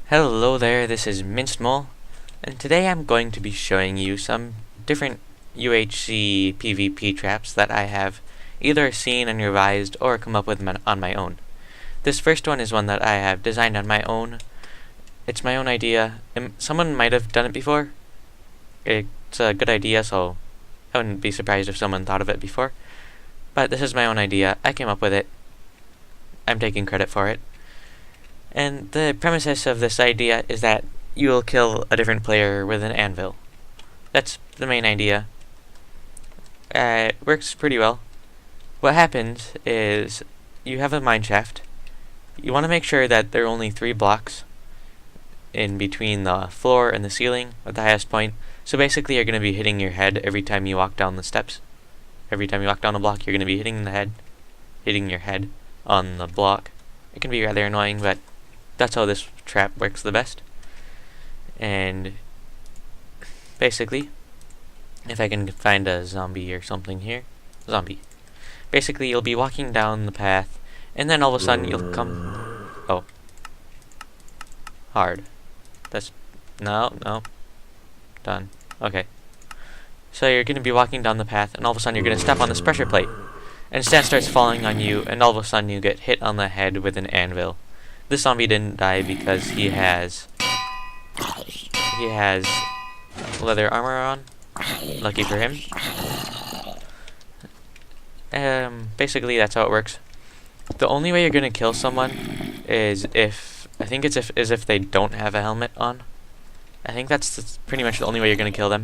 Hello there, this is Minced Mole, and today I'm going to be showing you some different UHC PvP traps that I have either seen and revised or come up with on my own. This first one is one that I have designed on my own. It's my own idea. Someone might have done it before. It's a good idea, so I wouldn't be surprised if someone thought of it before. But this is my own idea. I came up with it. I'm taking credit for it. And the premises of this idea is that you will kill a different player with an anvil. That's the main idea. It works pretty well. What happens is you have a mine shaft. You want to make sure that there are only 3 blocks in between the floor and the ceiling at the highest point. So basically you're going to be hitting your head every time you walk down the steps. Every time you walk down a block, you're going to be hitting your head on the block. It can be rather annoying, but that's how this trap works the best. And basically, if I can find a zombie or something here. Zombie. Basically, you'll be walking down the path, and then all of a sudden you'll come... Oh. Hard. That's... No. Done. Okay. So you're going to be walking down the path, and all of a sudden you're going to step on this pressure plate. And sand starts falling on you, and all of a sudden you get hit on the head with an anvil. This zombie didn't die because he has leather armor on. Lucky for him. Basically that's how it works. The only way you're gonna kill someone is if they don't have a helmet on. I think that's pretty much the only way you're gonna kill them.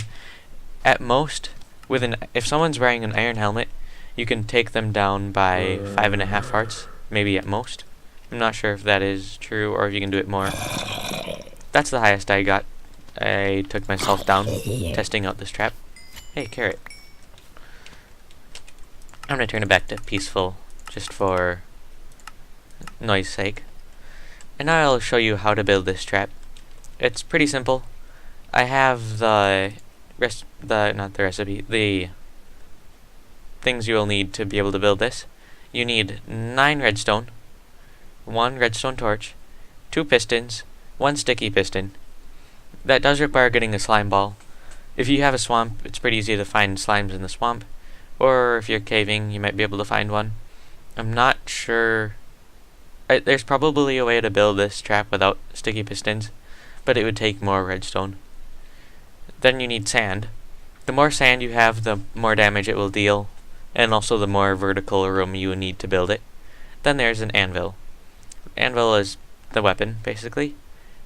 At most, if someone's wearing an iron helmet, you can take them down by 5.5 hearts, maybe at most. I'm not sure if that is true or if you can do it more. That's the highest I got. I took myself down testing out this trap. Hey, carrot. I'm gonna turn it back to peaceful just for noise sake. And now I'll show you how to build this trap. It's pretty simple. I have the things you will need to be able to build this. You need 9 redstone, 1 redstone torch, 2 pistons, 1 sticky piston. That does require getting a slime ball. If you have a swamp, it's pretty easy to find slimes in the swamp. Or if you're caving, you might be able to find one. I'm not sure. There's probably a way to build this trap without sticky pistons, but it would take more redstone. Then you need sand. The more sand you have, the more damage it will deal, and also the more vertical room you need to build it. Then there's an anvil. Anvil is the weapon, basically,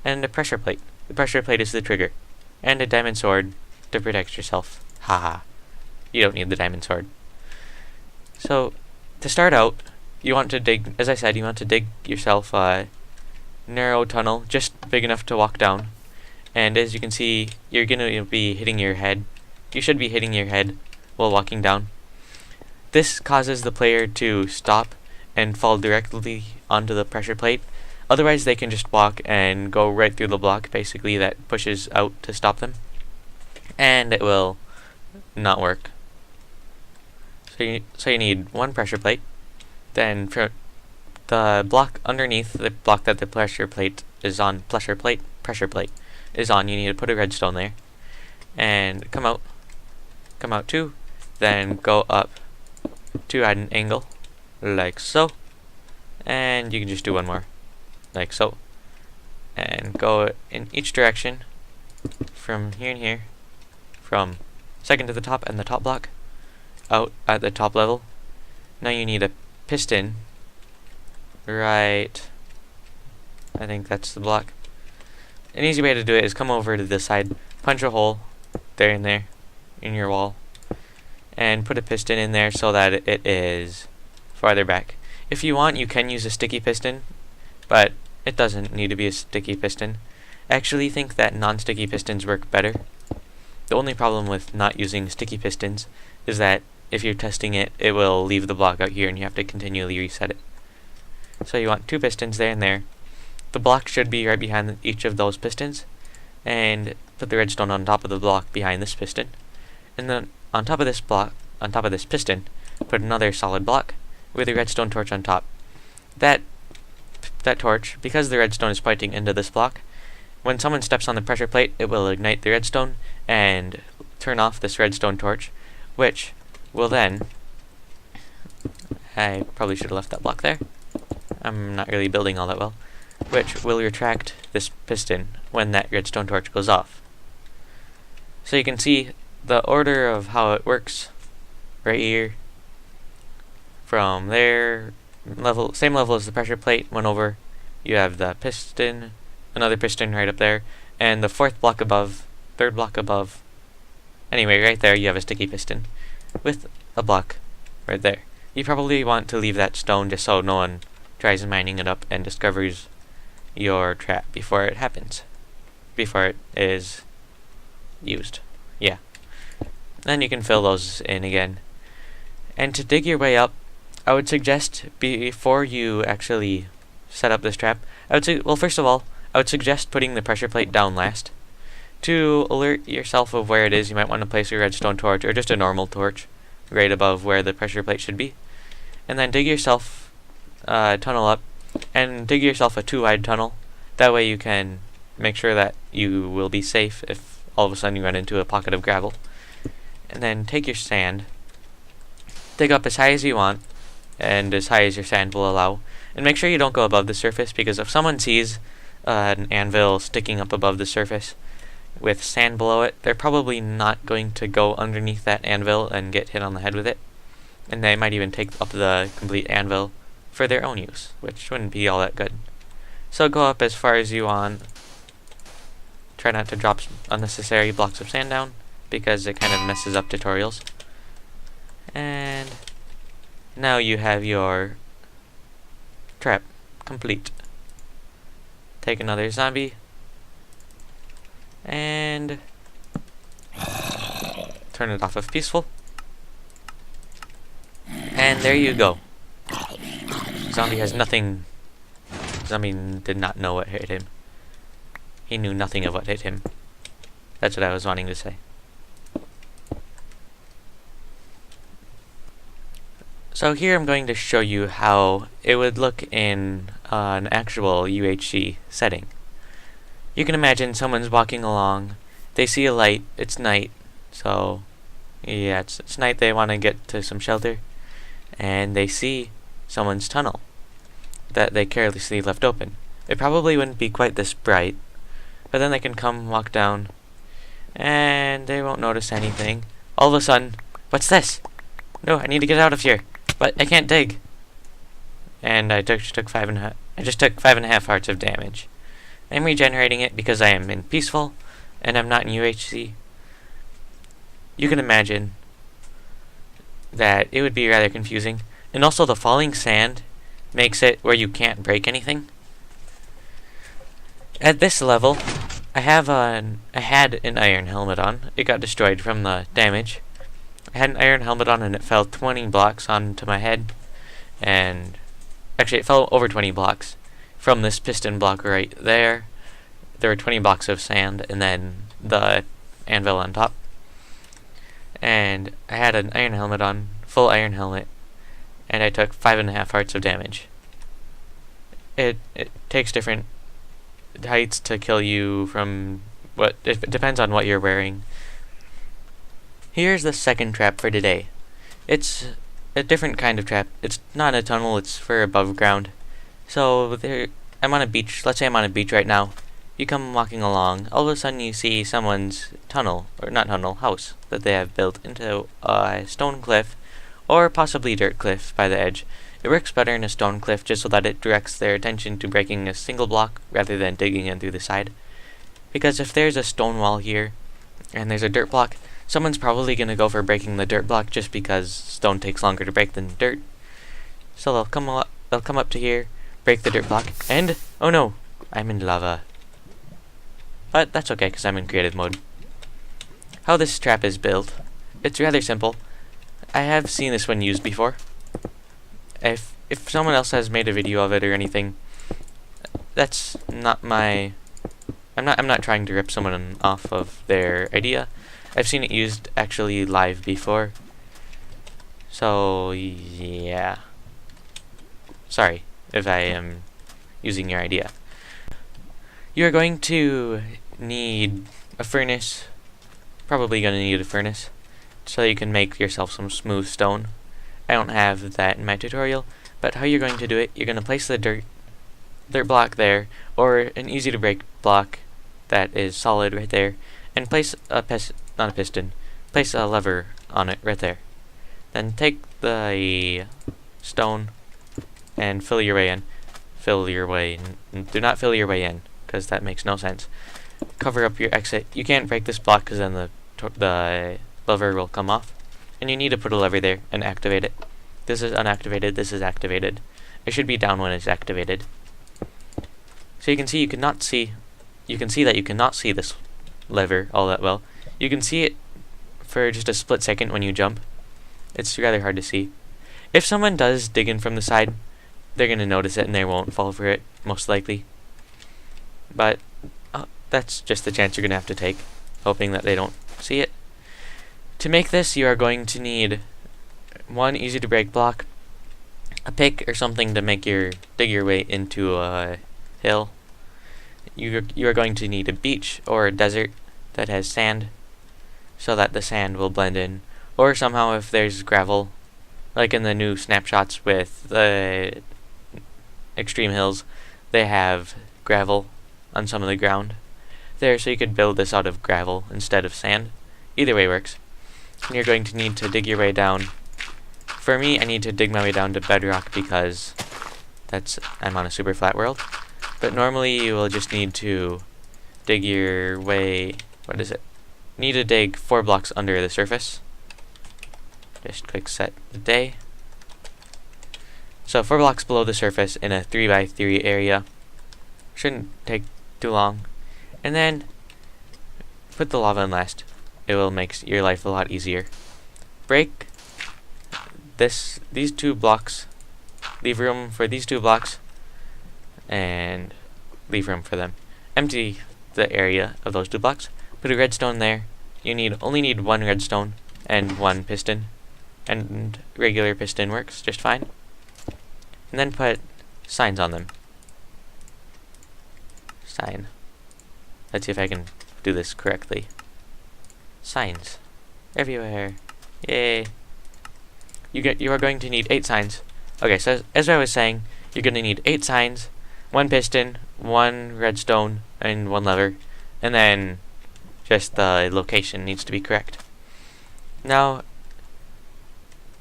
and a pressure plate. The pressure plate is the trigger, and a diamond sword to protect yourself. Haha. You don't need the diamond sword. So, to start out, you want to dig, as I said, you want to dig yourself a narrow tunnel, just big enough to walk down. And as you can see, you're going to be hitting your head. You should be hitting your head while walking down. This causes the player to stop and fall directly onto the pressure plate. Otherwise, they can just walk and go right through the block, basically, that pushes out to stop them. And it will not work. So you need 1 pressure plate. Then for the block underneath the block that the pressure plate is on, you need to put a redstone there. And come out 2. Then go up to at an angle, like so. And you can just do 1 more, like so. And go in each direction from here and here, from second to the top and the top block, out at the top level. Now you need a piston, right, I think that's the block. An easy way to do it is come over to this side, punch a hole there and there in your wall, and put a piston in there so that it is farther back. If you want, you can use a sticky piston, but it doesn't need to be a sticky piston. I actually think that non-sticky pistons work better. The only problem with not using sticky pistons is that if you're testing it, it will leave the block out here and you have to continually reset it. So you want 2 pistons there and there. The block should be right behind each of those pistons, and put the redstone on top of the block behind this piston. And then on top of this piston, put another solid block with a redstone torch on top. That torch, because the redstone is pointing into this block, when someone steps on the pressure plate, it will ignite the redstone and turn off this redstone torch, which will then... I probably should have left that block there. I'm not really building all that well. Which will retract this piston when that redstone torch goes off. So you can see the order of how it works right here. From there, same level as the pressure plate went over. You have the piston, another piston right up there, and the fourth block above, third block above. Anyway, right there you have a sticky piston with a block right there. You probably want to leave that stone just so no one tries mining it up and discovers your trap before it happens. Before it is used. Yeah. Then you can fill those in again. And to dig your way up, I would suggest before you actually set up this trap, well, first of all, I would suggest putting the pressure plate down last. To alert yourself of where it is, you might want to place a redstone torch or just a normal torch right above where the pressure plate should be. And then dig yourself a tunnel up, and dig yourself a 2-wide tunnel. That way you can make sure that you will be safe if all of a sudden you run into a pocket of gravel. And then take your sand, dig up as high as you want, and as high as your sand will allow. And make sure you don't go above the surface, because if someone sees an anvil sticking up above the surface with sand below it, they're probably not going to go underneath that anvil and get hit on the head with it. And they might even take up the complete anvil for their own use, which wouldn't be all that good. So go up as far as you want. Try not to drop unnecessary blocks of sand down, because it kind of messes up tutorials. And now you have your trap complete. Take another zombie and turn it off of peaceful. And there you go. Zombie has nothing. Zombie did not know what hit him. He knew nothing of what hit him. That's what I was wanting to say. So here I'm going to show you how it would look in an actual UHC setting. You can imagine someone's walking along, they see a light, it's night, so yeah, it's night, they want to get to some shelter, and they see someone's tunnel that they carelessly left open. It probably wouldn't be quite this bright, but then they can come walk down, and they won't notice anything. All of a sudden, what's this? No, I need to get out of here. But I can't dig. And I just took 5.5 hearts of damage. I'm regenerating it because I am in peaceful, and I'm not in UHC. You can imagine that it would be rather confusing. And also the falling sand makes it where you can't break anything. At this level, I had an iron helmet on. It got destroyed from the damage. I had an iron helmet on and it fell 20 blocks onto my head, and actually it fell over 20 blocks from this piston block right there. There were 20 blocks of sand and then the anvil on top, and I had an iron helmet on, full iron helmet, and I took 5.5 hearts of damage. It takes different heights to kill you from it depends on what you're wearing. Here's the second trap for today. It's a different kind of trap. It's not a tunnel, it's for above ground. So I'm on a beach. Let's say I'm on a beach right now. You come walking along, all of a sudden you see someone's house that they have built into a stone cliff, or possibly dirt cliff by the edge. It works better in a stone cliff just so that it directs their attention to breaking a single block rather than digging in through the side. Because if there's a stone wall here, and there's a dirt block, someone's probably going to go for breaking the dirt block just because stone takes longer to break than dirt. So they'll come up to here, break the dirt block, and oh no, I'm in lava. But that's okay because I'm in creative mode. How this trap is built, it's rather simple. I have seen this one used before. If someone else has made a video of it or anything, that's not my... I'm not trying to rip someone off of their idea. I've seen it used actually live before. So, yeah. Sorry if I am using your idea. You're going to need a furnace. Probably going to need a furnace so you can make yourself some smooth stone. I don't have that in my tutorial, but how you're going to do it, you're going to place the dirt block there, or an easy to break block that is solid right there, and place place a lever on it right there. Then take the stone and fill your way in. Do not fill your way in, because that makes no sense. Cover up your exit. You can't break this block because then the lever will come off. And you need to put a lever there and activate it. This is unactivated, this is activated. It should be down when it's activated. So you can see that you cannot see this lever all that well. You can see it for just a split second when you jump. It's rather hard to see. If someone does dig in from the side, they're going to notice it and they won't fall for it, most likely. But that's just the chance you're going to have to take, hoping that they don't see it. To make this, you are going to need one easy to break block, a pick or something to make dig your way into a hill. You are going to need a beach or a desert that has sand, so that the sand will blend in. Or somehow if there's gravel, like in the new snapshots with the extreme hills, they have gravel on some of the ground there, so you could build this out of gravel instead of sand. Either way works. And you're going to need to dig your way down. For me, I need to dig my way down to bedrock because I'm on a super flat world. But normally you will just need to dig your way, need to dig 4 blocks under the surface. Just click set the day. So 4 blocks below the surface in a 3x3 area. Shouldn't take too long. And then put the lava in last. It will make your life a lot easier. Break these 2 blocks. Leave room for these 2 blocks. And leave room for them. Empty the area of those 2 blocks. Put a redstone there. You only need 1 redstone and 1 piston. And regular piston works just fine. And then put signs on them. Sign. Let's see if I can do this correctly. Signs. Everywhere. Yay. You are going to need 8 signs. Okay, so as I was saying, you're going to need 8 signs, 1 piston, 1 redstone, and 1 lever. And then just the location needs to be correct. Now,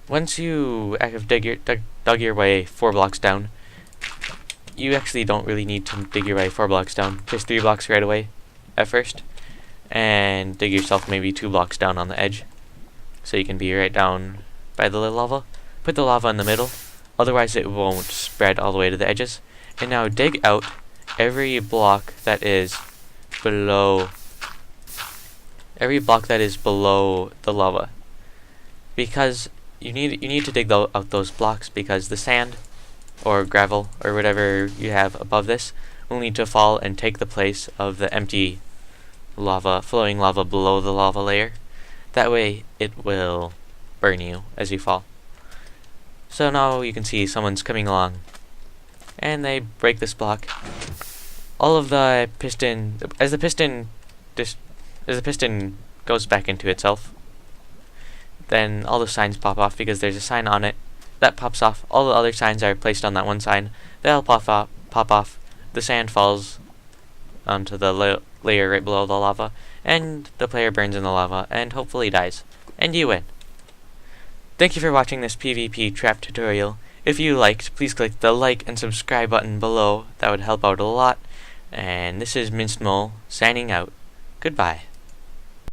once you have dug your way 4 blocks down, you actually don't really need to dig your way 4 blocks down. Just 3 blocks right away at first. And dig yourself maybe 2 blocks down on the edge. So you can be right down by the lava. Put the lava in the middle. Otherwise it won't spread all the way to the edges. And now dig out every block that is below the lava. Because you need to dig out those blocks, because the sand or gravel or whatever you have above this will need to fall and take the place of the empty flowing lava below the lava layer. That way it will burn you as you fall. So now you can see someone's coming along and they break this block. All of the piston, as the piston goes back into itself, then all the signs pop off because there's a sign on it. That pops off. All the other signs are placed on that one sign. They'll pop off. The sand falls onto the layer right below the lava, and the player burns in the lava and hopefully dies. And you win. Thank you for watching this PvP trap tutorial. If you liked, please click the like and subscribe button below. That would help out a lot. And this is Minced Mole, signing out. Goodbye.